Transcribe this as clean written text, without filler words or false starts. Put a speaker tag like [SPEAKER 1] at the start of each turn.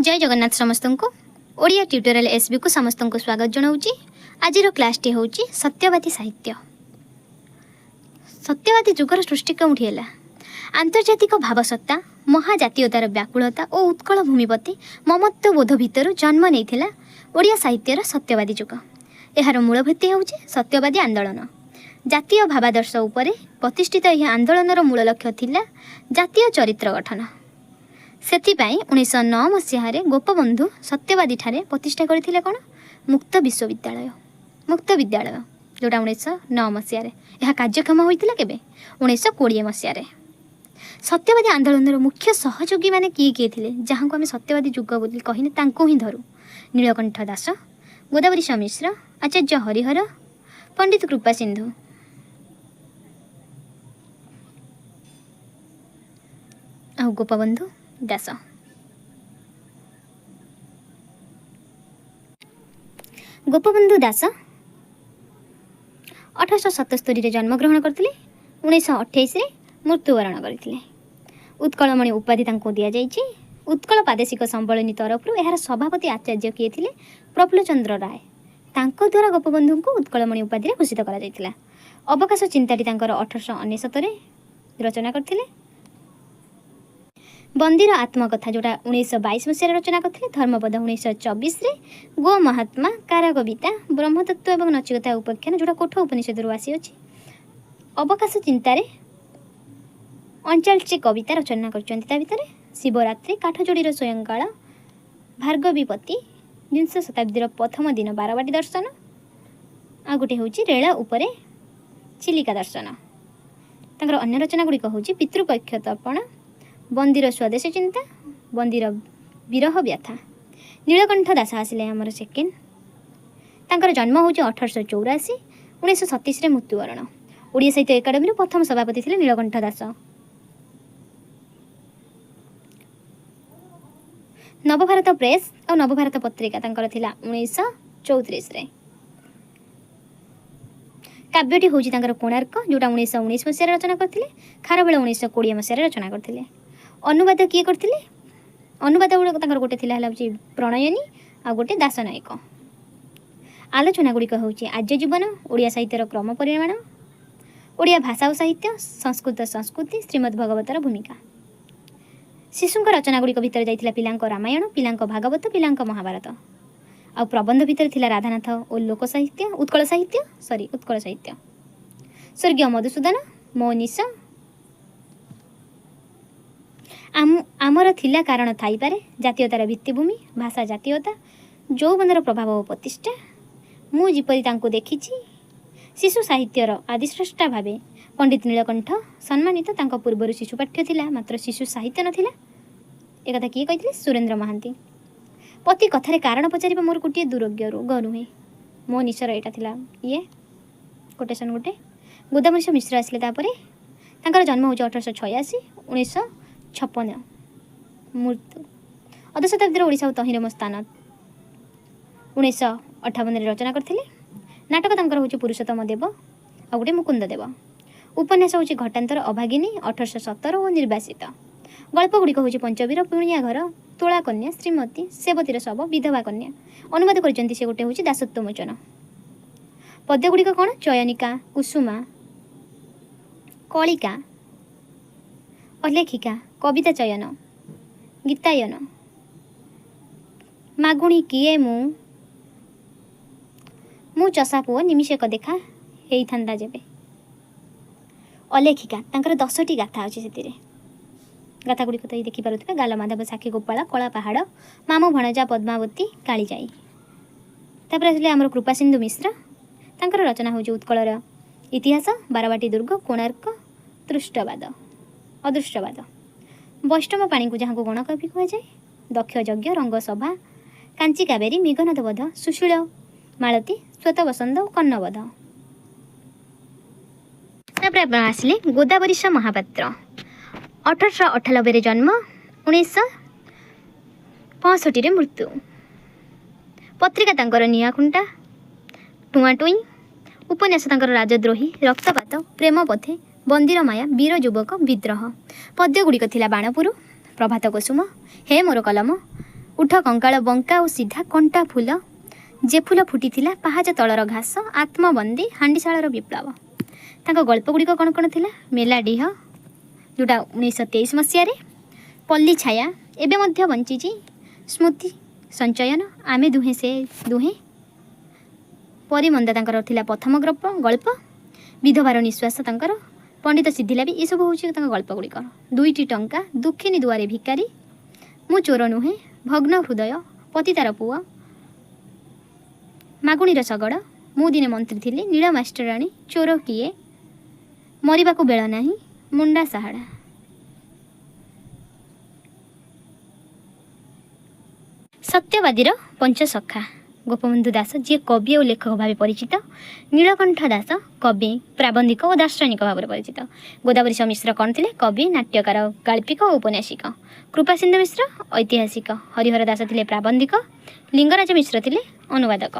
[SPEAKER 1] जय जगन्नाथ समस्त को ओडिया ट्यूटोरियल एसबी को समस्त को स्वागत जनाऊँगी। आज क्लासटी हूँ सत्यवादी साहित्य। सत्यवादी जुगर सृष्टि केउठी है? आंतर्जातिक भावसत्ता, महाजातीयतार व्याकुलता और उत्कल भूमिपति ममत्व बोध भितर जन्म नहीं ओडिया साहित्यर सत्यवादी जुग। यार मूल भित्ति हूँ सत्यवादी आंदोलन। जातीय भावादर्श उपरे प्रतिष्ठित यह आंदोलनर मूल लक्ष्य थिला जातीय चरित्र गठन। सेथिपाई 1909 मसीह गोपबंधु सत्यवादी ठारे प्रतिष्ठा करथिले कोन मुक्त विश्वविद्यालय जोटा 1909 मसीह यह कार्यक्षम होइतिला केबे 1920 मसीह। सत्यवादी आंदोलन मुख्य सहयोगी माने किए थिले जहां को आम सत्यवादी जुग बोली कहिने तांको ही धरू। नीलकंठ दास, गोदावरी मिश्र, आचार्य हरिहर, पंडित कृपा सिंधु आ गोपबंधु दास। गोपबंधु दास 1877 जन्मग्रहण करते 1928 मृत्युवरण करते। उत्कलमणि उपाधि दि जाइए। उत्कल प्रादेशिक संबलनी तरफ यार सभापति आचार्य किए थे प्रफुल्ल चंद्र राय। तांको द्वारा गोपबंधु को उत्कलमणि उपाधि भूषित कर अवकाश चिंताटी 1899 रचना करते। बंदीर आत्मकथा जोटा 1922 मसीह रचना करते। धर्मपद 1924 गो महात्मा, कारागविता, ब्रह्मतत्व और नचिकता उपाख्यान जोटा कोठ उपनिषद आसी अच्छी। अवकाश चिंतार 39 कविता रचना कर शिवरात्रि, काठजोड़ीर स्वयंकाल, भार्गवीपति, 20 शताब्दीर प्रथम दिन बारवाटी दर्शन, आ गोटे हूँ रेल उपरे चिलिका दर्शन। तांकर अन्य रचना गुड़िक हूँ पितृपक्ष तर्पण, बंदीर स्वदेश चिंता, बंदीर विरह व्यथा। नीलकंठ दास आसिले आमर सेकेंड। तांकर जन्म हूँ 1884, 1937 मृत्युवरण। ओडिया साहित्य एकाडेमी प्रथम सभापति थे नीलकंठ दास। नवभारत प्रेस और नवभारत पत्रिका तांकर थिला 1934। काव्यटी हूँ तांकर कोणार्क जोटा 1919 मसीह रचना करते। खारबेल 1920 मसीह रचना करते। अनुवाद किए करते? अनुवाद गुड़ाक गोटे थी प्रणयनी आ गोटे दासनायक। आलोचना गुड़िक हूँ आर्य जीवन, ओडिया साहित्यर क्रम परिमाण, ओडिया भाषा और साहित्य, संस्कृत संस्कृति, श्रीमद्भगवतर भूमिका। शिशुंक रचना गुड़िक भितर जाइथिला पिलांक रामायण, पिलांक भागवत, पिलांक महाभारत। आ प्रबंध भितर थिला राधानाथ और लोक साहित्य, उत्कल साहित्य। स्वर्गीय मधुसूदन, मौनिश। आमर थिला कारण थाई पारे, जातीयतार भित्तिभूमि, भाषा जातीयता, यौवनर प्रभाव और प्रतिष्ठा, मु जिपरि तांको देखिछि, शिशु साहित्यर आदिस्रष्टा भावे पंडित नीलकंठ सम्मानित। तांको पूर्वर शिशु पाठ्य थिला मात्र शिशु साहित्य नथिला। एक कथा किए कहिथिले? सुरेंद्र महांती। पति कथारे कारण पचारिबा मोर गोटे दुरोग्य रोग नुहे, मो निशर एटा थिला ये कोटेशन गोटे। गोदावरी मिश्र आसिले तापरे। तांकर जन्म हूँ 1886, 1956 मृत्यु। अर्ध शताब्दी ओडिशा तहिरम स्थान 1958 रचना करथिले। नाटक तांकर हूँ पुरुषोत्तम देव आ गोटे मुकुंद देव। उपन्यास हूँ घटान्तर अभागिनी 1817 और निर्वासित। गल्प गुड़िक हूँ पंचवीर, पुणिया घर, तोला कन्या, श्रीमती, सेवतीर शव, विधवा कन्या। अनुवाद करछन्ती से गोटे हूँ दासत्व मोचन। पद्य गुड़िक कौन? चयनिका, कुसुमा, कलिका, अलेखिका, कविता चयन, गीतायन, मागुणी किए मु चषा पुओ, निमिषेक देखा हेई थांदा जेबे। अलेखिका तांकर 10टी गाथा अच्छी से। गाथा गुड़िक तो देखिपे गाल माधव, साक्षी गोपाल, कला पहाड़, मामू भणजा पद्मावती, कालीजाई। तापर आसिले आमर कृपा सिंधु मिश्र। तांकर रचना हूँ उत्कलर इतिहास, बारवाटी दुर्ग, कोणार्क, अदृष्टवाद। वैष्णव पाणी को जहाँ को गणकवि कहुए, दक्ष यज्ञ, रंगसभा, कांची कावेरी, मेघनाद वध, सुशील मालती, श्वेत बसंत और कर्णवध। आसिले गोदावरी महापात्र 1898 जन्म, 1965 मृत्यु। पत्रिका तांकर निआखुंटा, टुआटुई। उपन्यास तांकर राजद्रोही, रक्तपात, प्रेम पथे, बंदीर माया, वीर युवक, विद्रोह। पद्य गुड़िक थिला बाणपुर, प्रभात कुसुम, हे मोर कलम, उठ कंकाल बंका और सीधा कंटा फूल जे फूल फुटी पाहाच तलर घास आत्मबंदी हांडीशालार विप्लव। तांको गल्प गुड़िक कौन कौन थिला? मेलाडीह जोटा 1923 मसीह, पल्ली छाया एबे मध्य बंची, स्मृति संचयन, आमे दुहे से दुहे, परिमंदा तांकर थिला प्रथम गल्प, विधवार निश्वास तांकर, पंडित सिद्धिलाबी ये सब हूँ गल्प गुड़िक। 2टी टंका, दुखिनी दुआरे भिकारी, मु चोर नुहे, भग्न हृदय, पतितार पुआ, मागुणीर शगड़, मु दिने मंत्री थिली, नील मास्टराणी, चोर किए, मरिबाकू बेल नाही, मुंडा साहाड़ा। सत्यवादीर पंचसखा गोपबंधु दास जी कवि और लेखक भाव परिचित, नीलकंठ दास कवि, प्राबंधिक और दार्शनिक भाव परिचित, गोदावरी मिश्र कौन थे? कवि, नाट्यकार, गाल्पिक और उपन्यासिक, कृपासिंधु मिश्र ऐतिहासिक, हरिहर दास थे प्राबंधिक, लिंगराज मिश्र थे अनुवादक।